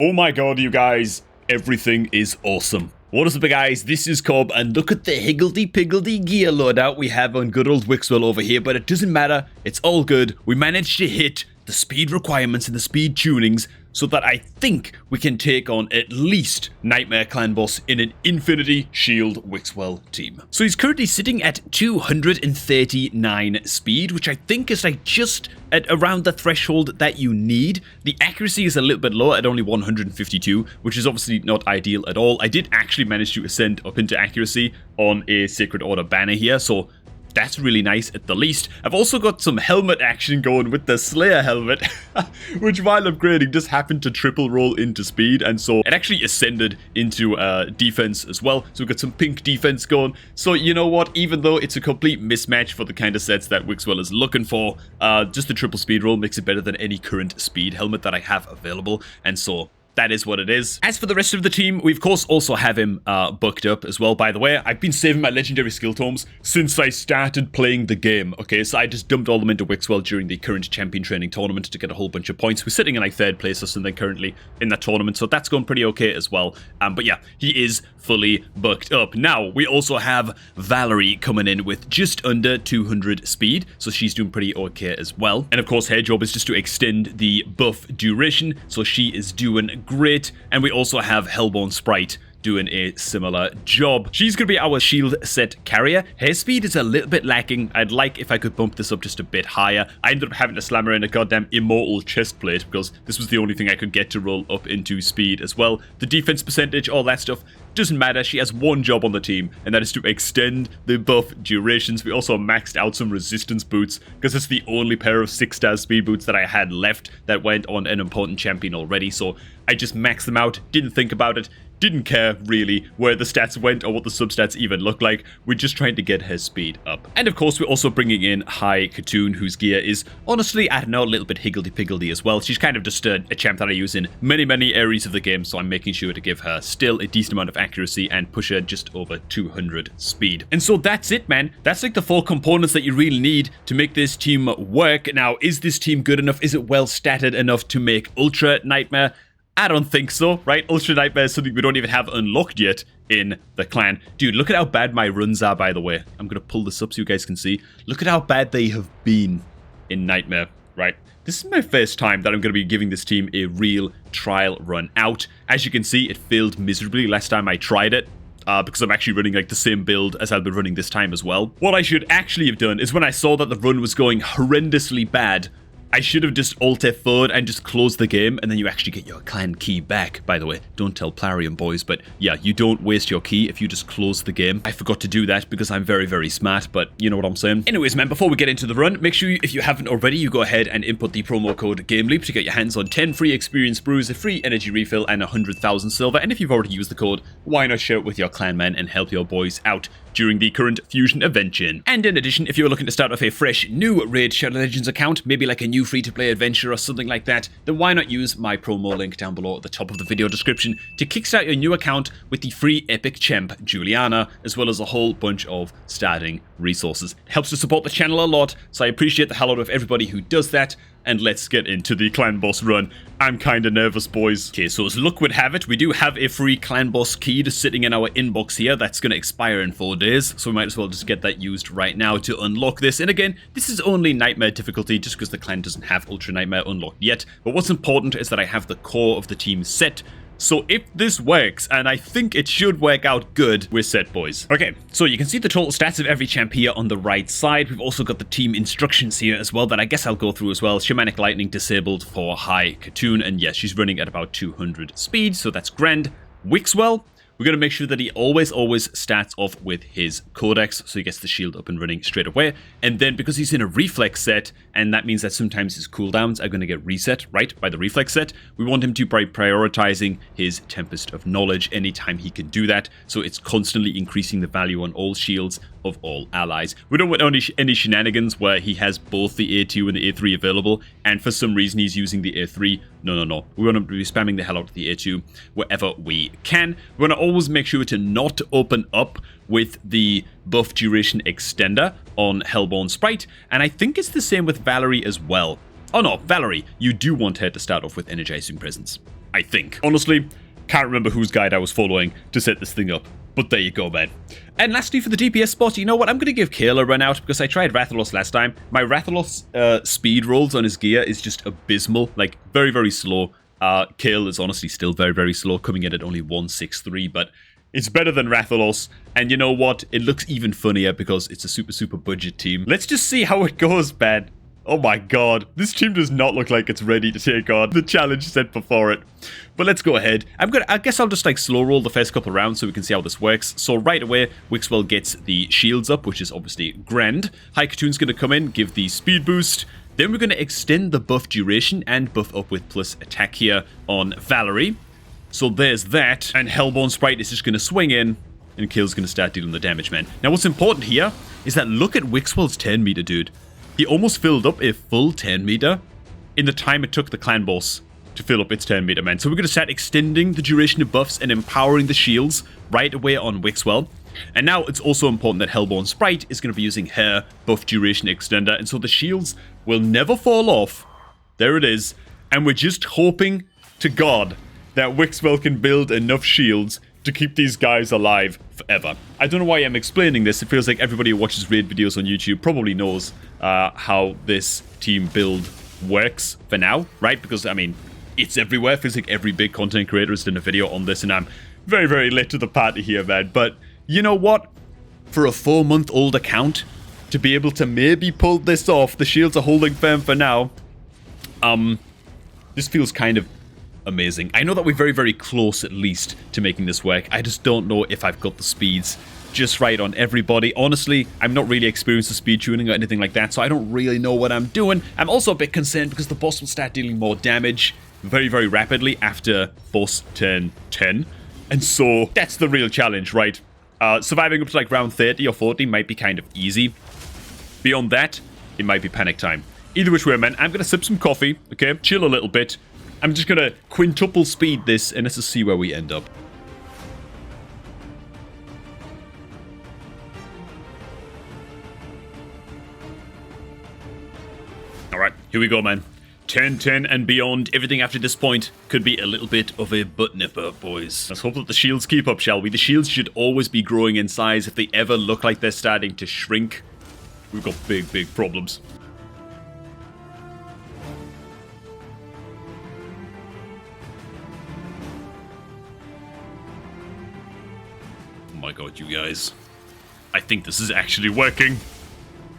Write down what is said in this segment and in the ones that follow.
Oh my god, you guys, everything is awesome. What is up, guys? This is Cobb, and look at the higgledy-piggledy gear loadout we have on good old Wixwell over here, but it doesn't matter, it's all good. We managed to hit the speed requirements and the speed tunings so that I think we can take on at least Nightmare Clan Boss in an Infinity Shield Wixwell team. So he's currently sitting at 239 speed, which I think is like just at around the threshold that you need. The accuracy is a little bit lower at only 152, which is obviously not ideal at all. I did actually manage to ascend up into accuracy on a Sacred Order banner here, so that's really nice at the least. I've also got some helmet action going with the Slayer helmet, which while upgrading just happened to triple roll into speed, and so it actually ascended into defense as well. So we've got some pink defense going. So you know what, even though it's a complete mismatch for the kind of sets that Wixwell is looking for, just the triple speed roll makes it better than any current speed helmet that I have available, and so that is what it is. As for the rest of the team, we of course also have him booked up as well. By the way, I've been saving my legendary skill tomes since I started playing the game. Okay, so I just dumped all them into Wixwell during the current champion training tournament to get a whole bunch of points. We're sitting in like third place or something currently in that tournament, so that's going pretty okay as well. But yeah, he is fully booked up. Now, we also have Valerie coming in with just under 200 speed, so she's doing pretty okay as well. And of course, her job is just to extend the buff duration, so she is doing great. And we also have Hellborn Sprite doing a similar job. She's going to be our shield set carrier. Her speed is a little bit lacking. I'd like if I could bump this up just a bit higher. I ended up having to slam her in a goddamn immortal chest plate because this was the only thing I could get to roll up into speed as well. The defense percentage, all that stuff, doesn't matter. She has one job on the team, and that is to extend the buff durations. We also maxed out some resistance boots because it's the only pair of 6-star speed boots that I had left that went on an important champion already. So I just maxed them out, didn't think about it, didn't care really where the stats went or what the substats even look like. We're just trying to get her speed up. And of course, we're also bringing in High Katoon, whose gear is honestly, I don't know, a little bit higgledy-piggledy as well. She's kind of just a champ that I use in many areas of the game, so I'm making sure to give her still a decent amount of accuracy and push her just over 200 speed. And so that's it, man. That's like the 4 components that you really need to make this team work. Now, is this team good enough? Is it well statted enough to make Ultra Nightmare? I don't think so, right? Ultra Nightmare is something we don't even have unlocked yet in the clan. Dude, look at how bad my runs are, by the way. I'm going to pull this up so you guys can see. Look at how bad they have been in Nightmare, right? This is my first time that I'm going to be giving this team a real trial run out. As you can see, it failed miserably last time I tried it. Because I'm actually running like the same build as I've been running this time as well. What I should actually have done is when I saw that the run was going horrendously bad, I should have just Alt F4'd and just closed the game, and then you actually get your clan key back. By the way, don't tell Plarium boys, but yeah, you don't waste your key if you just close the game. I forgot to do that because I'm very smart, but you know what I'm saying. Anyways, man, before we get into the run, make sure if you haven't already, you go ahead and input the promo code GameLeap to get your hands on 10 free experience brews, a free energy refill, and 100,000 silver. And if you've already used the code, why not share it with your clan men and help your boys out during the current Fusion Adventure. And in addition, if you're looking to start off a fresh new Raid Shadow Legends account, maybe like a new free-to-play adventure or something like that, then why not use my promo link down below at the top of the video description to kickstart your new account with the free epic champ Juliana, as well as a whole bunch of starting resources. It helps to support the channel a lot, so I appreciate the hell out of everybody who does that. And let's get into the clan boss run. I'm kinda nervous, boys. Okay, so as luck would have it, we do have a free clan boss key just sitting in our inbox here. That's gonna expire in 4 days, so we might as well just get that used right now to unlock this. And again, this is only Nightmare difficulty just because the clan doesn't have Ultra Nightmare unlocked yet. But what's important is that I have the core of the team set. So if this works, and I think it should work out good, we're set, boys. Okay, so you can see the total stats of every champ here on the right side. We've also got the team instructions here as well that I guess I'll go through as well. Shamanic Lightning disabled for High Katoon, and yes, she's running at about 200 speed, so that's grand. Wixwell, we're going to make sure that he always starts off with his Codex, so he gets the shield up and running straight away. And then because he's in a reflex set, and that means that sometimes his cooldowns are going to get reset, right, by the reflex set, we want him to be prioritizing his Tempest of Knowledge anytime he can do that, so it's constantly increasing the value on all shields of all allies. We don't want any shenanigans where he has both the A2 and the A3 available, and for some reason he's using the A3. No. We want to be spamming the hell out of the A2 wherever we can. We want to always make sure to not open up with the buff duration extender on Hellborn Sprite, and I think it's the same with Valerie as well. Oh no, Valerie, you do want her to start off with Energizing Presence. I think. Honestly, can't remember whose guide I was following to set this thing up. But there you go, man. And lastly, for the DPS spot, you know what? I'm going to give Kale a run out because I tried Rathalos last time. My Rathalos speed rolls on his gear is just abysmal. Like, very, very slow. Kale is honestly still very, very slow, coming in at only 163, but it's better than Rathalos. And you know what? It looks even funnier because it's a super, super budget team. Let's just see how it goes, man. Oh my god, this team does not look like it's ready to take on the challenge set before it. But let's go ahead. I guess I'll just like slow roll the first couple of rounds so we can see how this works. So right away, Wixwell gets the shields up, which is obviously grand. Haikatoon's going to come in, give the speed boost. Then we're going to extend the buff duration and buff up with plus attack here on Valerie. So there's that. And Hellborn Sprite is just going to swing in, and Kale's going to start dealing the damage, man. Now what's important here is that look at Wixwell's 10 meter, dude. He almost filled up a full 10 meter in the time it took the clan boss to fill up its 10 meter, man. So we're going to start extending the duration of buffs and empowering the shields right away on Wixwell. And now it's also important that Hellborn Sprite is going to be using her buff duration extender. And so the shields will never fall off. There it is. And we're just hoping to God that Wixwell can build enough shields to keep these guys alive forever. I don't know why I'm explaining this. It feels like everybody who watches raid videos on YouTube probably knows how this team build works for now, right? Because, I mean, it's everywhere. It feels like every big content creator has done a video on this, and I'm very, very late to the party here, man. But you know what? For a 4-month-old account, to be able to maybe pull this off, the shields are holding firm for now. This feels kind of amazing. I know that we're very, very close at least to making this work. I just don't know if I've got the speeds just right on everybody. Honestly, I'm not really experienced with speed tuning or anything like that, so I don't really know what I'm doing. I'm also a bit concerned because the boss will start dealing more damage very, very rapidly after boss turn 10. And so that's the real challenge, right? Surviving up to like round 30 or 40 might be kind of easy. Beyond that, it might be panic time. Either which way, man, I'm going to sip some coffee, okay? Chill a little bit. I'm just going to quintuple speed this, and let's just see where we end up. Alright, here we go, man. 10, 10, and beyond. Everything after this point could be a little bit of a butt nipper, boys. Let's hope that the shields keep up, shall we? The shields should always be growing in size. If they ever look like they're starting to shrink, we've got big, big problems. Oh my god, you guys. I think this is actually working.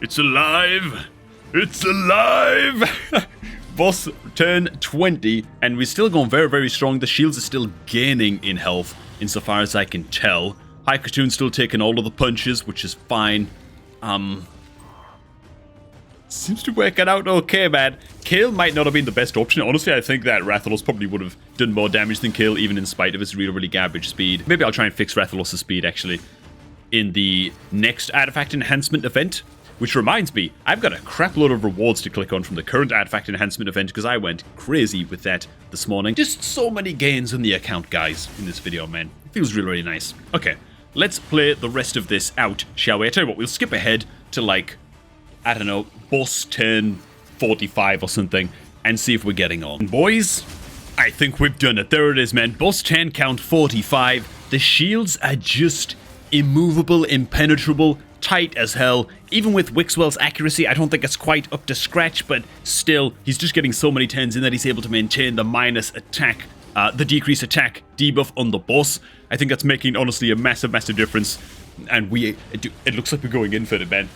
It's alive! It's alive! Boss turn 20, and we're still going very, very strong. The shields are still gaining in health, insofar as I can tell. Haikatoon's still taking all of the punches, which is fine. Seems to be working out okay, man. Kale might not have been the best option. Honestly, I think that Rathalos probably would have done more damage than Kale, even in spite of his really, really garbage speed. Maybe I'll try and fix Rathalos' speed, actually, in the next artifact enhancement event. Which reminds me, I've got a crap load of rewards to click on from the current artifact enhancement event because I went crazy with that this morning. Just so many gains on the account, guys, in this video, man. It feels really, really nice. Okay, let's play the rest of this out, shall we? I tell you what, we'll skip ahead to, like, I don't know, boss turn 45 or something, and see if we're getting on. Boys, I think we've done it. There it is, man. Boss 10 count 45. The shields are just immovable, impenetrable, tight as hell. Even with Wixwell's accuracy, I don't think it's quite up to scratch, but still, he's just getting so many 10s in that he's able to maintain the minus attack, the decreased attack debuff on the boss. I think that's making, honestly, a massive, massive difference. And it looks like we're going in for it, man.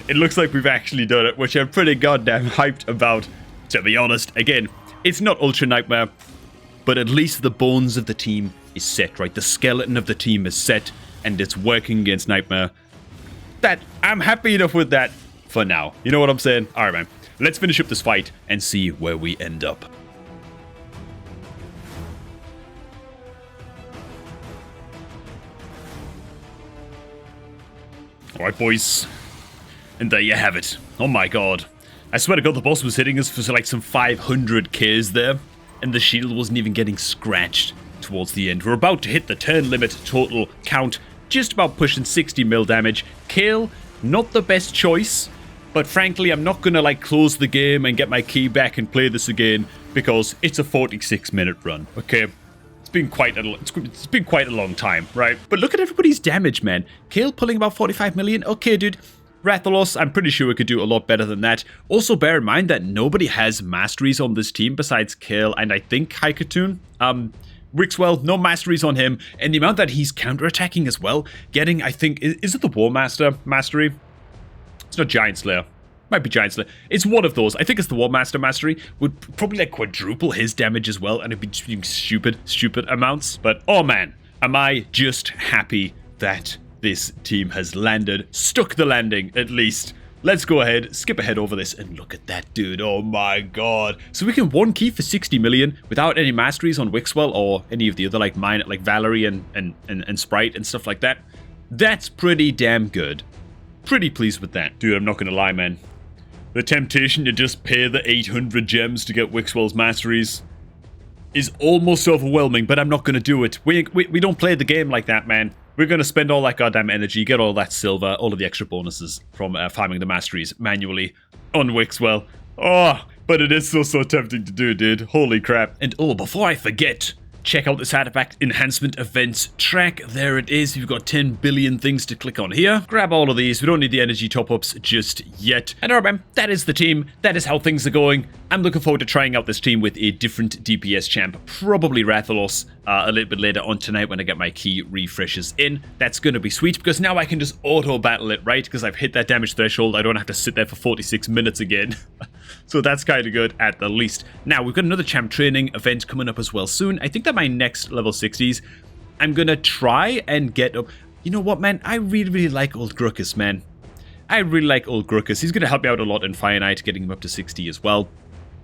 It looks like we've actually done it, which I'm pretty goddamn hyped about, to be honest. Again, it's not Ultra Nightmare, but at least the bones of the team is set, right? The skeleton of the team is set, and it's working against Nightmare. That I'm happy enough with that for now. You know what I'm saying? Alright, man. Let's finish up this fight and see where we end up. Alright, boys. And there you have it. Oh my god. I swear to god, the boss was hitting us for like some 500 Ks there, and the shield wasn't even getting scratched towards the end. We're about to hit the turn limit total count, just about pushing 60 mil damage. Kale, not the best choice, but frankly, I'm not gonna like close the game and get my key back and play this again because it's a 46-minute run, okay? it's been quite a long time, right? But look at everybody's damage, man. Kale pulling about 45 million. Okay, dude. Rathalos, I'm pretty sure we could do a lot better than that. Also, bear in mind that nobody has masteries on this team besides Kale and I think Haikatoon. Wixwell, no masteries on him. And the amount that he's counterattacking as well, getting, I think, is it the War Master mastery? It's not Giant Slayer. Might be Giant Slayer. It's one of those. I think it's the War Master mastery. Would probably like quadruple his damage as well, and it'd be just stupid amounts. But oh man, am I just happy that this team has landed. Stuck the landing, at least. Let's go ahead, skip ahead over this, and look at that, dude. Oh my god. So we can one key for 60 million without any masteries on Wixwell or any of the other like mine, like Valerie and Sprite and stuff like that. That's pretty damn good. Pretty pleased with that. Dude, I'm not gonna lie, man. The temptation to just pay the 800 gems to get Wixwell's masteries is almost overwhelming, but I'm not going to do it. We don't play the game like that, man. We're going to spend all that goddamn energy, get all that silver, all of the extra bonuses from farming the masteries manually on Wixwell. Oh, but it is so tempting to do, dude. Holy crap. And oh, before I forget, check out this artifact enhancement events track. There it is. You've got 10 billion things to click on here. Grab all of these. We don't need the energy top-ups just yet. And remember, that is the team. That is how things are going. I'm looking forward to trying out this team with a different DPS champ, probably Rathalos, a little bit later on tonight when I get my key refreshes in. That's going to be sweet because now I can just auto-battle it, right? Because I've hit that damage threshold. I don't have to sit there for 46 minutes again. So that's kind of good at the least. Now, we've got another champ training event coming up as well soon. I think that my next level 60s, I'm going to try and get up. You know what, man? I really like old Gruckus, man. I really like old Gruckus. He's going to help me out a lot in Fire Knight, getting him up to 60 as well.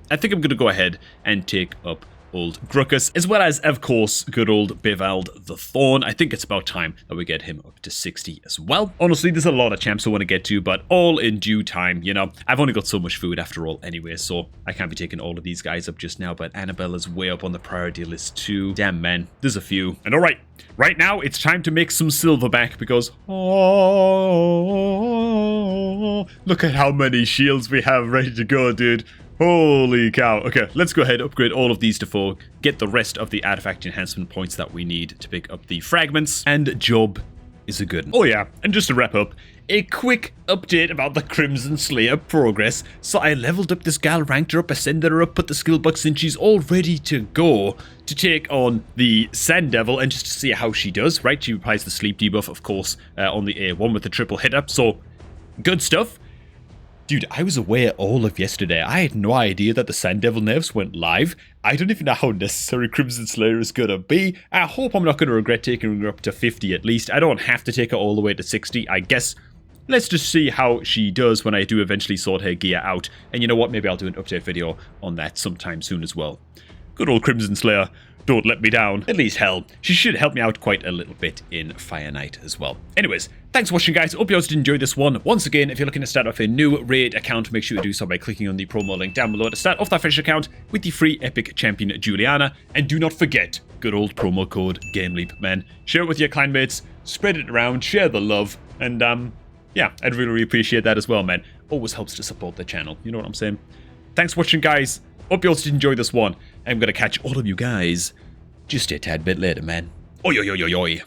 I think I'm going to go ahead and take up old Gruckus, as well as, of course, good old Bivald the Thorn. I think it's about time that we get him up to 60 as well. Honestly, there's a lot of champs I want to get to, but all in due time, you know. I've only got so much food after all anyway, so I can't be taking all of these guys up just now, but Annabelle is way up on the priority list too. Damn, man. There's a few. And alright, right now, it's time to make some silver back because... oh, look at how many shields we have ready to go, dude. Holy cow. Okay, let's go ahead, upgrade all of these to 4, get the rest of the artifact enhancement points that we need to pick up the fragments, and job is a good one. Oh yeah, and just to wrap up, a quick update about the Crimson Slayer progress. So I leveled up this gal, ranked her up, ascended her up, put the skill box in, she's all ready to go to take on the Sand Devil, and just to see how she does, right? She applies the sleep debuff, of course, on the A1 with the triple hit up, so good stuff. Dude, I was away all of yesterday. I had no idea that the Sand Devil nerfs went live. I don't even know how necessary Crimson Slayer is going to be. I hope I'm not going to regret taking her up to 50 at least. I don't have to take her all the way to 60, I guess. Let's just see how she does when I do eventually sort her gear out. And you know what? Maybe I'll do an update video on that sometime soon as well. Good old Crimson Slayer. Don't let me down. At least, hell, she should help me out quite a little bit in Fire Knight as well. Anyways, thanks for watching, guys. Hope you guys did enjoy this one. Once again, if you're looking to start off a new raid account, make sure you do so by clicking on the promo link down below to start off that fresh account with the free epic champion Juliana. And do not forget, good old promo code GameLeap, man. Share it with your clanmates, spread it around, share the love, and yeah, I'd really appreciate that as well, man. Always helps to support the channel. You know what I'm saying? Thanks for watching, guys. Hope you all did enjoy this one. I'm gonna catch all of you guys just a tad bit later, man. Oi, oi, oi, oi, oi.